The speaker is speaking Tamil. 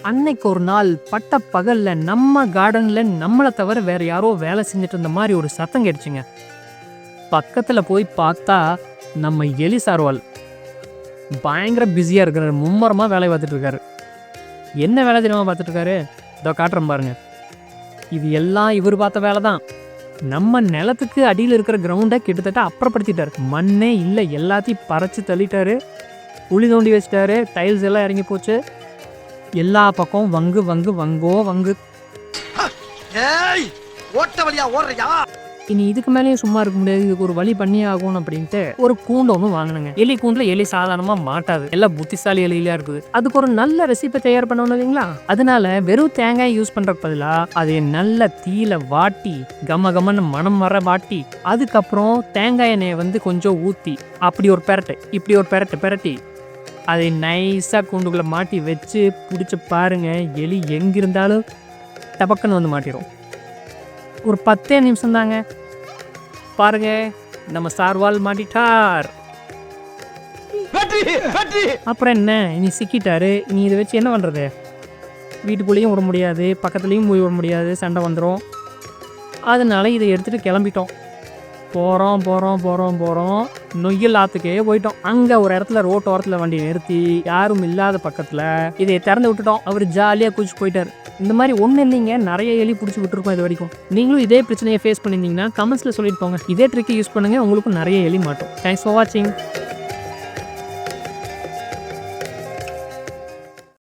அன்னைக்கு ஒரு நாள் பட்ட பகல்ல நம்ம கார்டன்ல நம்மளை தவிர வேற யாரோ வேலை செஞ்சுட்டு இருந்த மாதிரி ஒரு சத்தம் கேட்டுச்சுங்க. பக்கத்துல போய் பார்த்தா நம்ம எலி சார்வால் பயங்கர பிஸியா இருக்கிறாரு. மும்மரமா வேலை பார்த்துட்டு இருக்காரு. என்ன வேலை தெரியுமா பார்த்துட்டு இருக்காரு? இதோ காட்டுறேன் பாருங்க. இது எல்லாம் இவர் பார்த்த வேலை தான். நம்ம நிலத்துக்கு அடியில் இருக்கிற கிரவுண்டை கிட்டத்தட்ட அப்புறப்படுத்திட்டாரு. மண்ணே இல்லை, எல்லாத்தையும் பறைச்சி தள்ளிட்டாரு. குழி தோண்டி வச்சிட்டாரு. டைல்ஸ் எல்லாம் இறங்கி போச்சு. எல்லா பக்கம் வங்கு வங்கு வங்கோ வங்கு. இனி இதுக்கு மேலேயும் சும்மா இருக்க முடியாது, இதுக்கு ஒரு வழி பண்ணி ஆகும் அப்படின்ட்டு ஒரு கூண்டு ஒன்று வாங்கினுங்க. எலி கூண்டுல எலி சாதாரணமா மாட்டாது, எல்லாம் புத்திசாலி எலியா இருக்குது. அதுக்கு ஒரு நல்ல ரெசிபி தயார் பண்ணணும் இல்லைங்களா? அதனால வெறும் தேங்காய் யூஸ் பண்றதுக்கு பதிலா அதை நல்ல தீயில வாட்டி கம கமன்னு மனம் வர வாட்டி அதுக்கப்புறம் தேங்காய் எண்ணெயை கொஞ்சம் ஊத்தி அப்படி ஒரு பெரட்டு இப்படி ஒரு பெரட்டி அதை நைஸா கூண்டுக்குள்ள மாட்டி வச்சு பிடிச்சி பாருங்க. எலி எங்கிருந்தாலும் டபக்குன்னு மாட்டிடும். ஒரு 10 நிமிஷம் தாங்க. பாருங்க, நம்ம சார்வால் மாட்டிட்டார். அப்புறம் என்ன, இனி சிக்கிட்டாரு. இனி இதை வச்சு என்ன பண்றது? வீட்டுக்குள்ளேயும் விட முடியாது, பக்கத்துலேயும் போய் விட முடியாது, சண்டை வந்துடும். அதனால இதை எடுத்துட்டு கிளம்பிட்டோம். போகிறோம் நொய்யல் ஆற்றுக்கே போயிட்டோம். அங்கே ஒரு இடத்துல ரோட்டு ஓரத்தில் வண்டி நிறுத்தி யாரும் இல்லாத பக்கத்தில் இதை திறந்து விட்டுட்டோம். அவர் ஜாலியாக குதிச்சு போயிட்டார். இந்த மாதிரி ஒன்றும் இல்லைங்க, நிறைய எலி பிடிச்சி விட்டுருக்கோம் இது வரைக்கும். நீங்களும் இதே பிரச்சனையை ஃபேஸ் பண்ணியிருந்தீங்கன்னா கமெண்ட்ஸில் சொல்லிட்டு போங்க. இதே ட்ரிக்கை யூஸ் பண்ணுங்கள், உங்களுக்கும் நிறைய எலி மாட்டோம். தேங்க்ஸ் ஃபார் வாட்சிங்.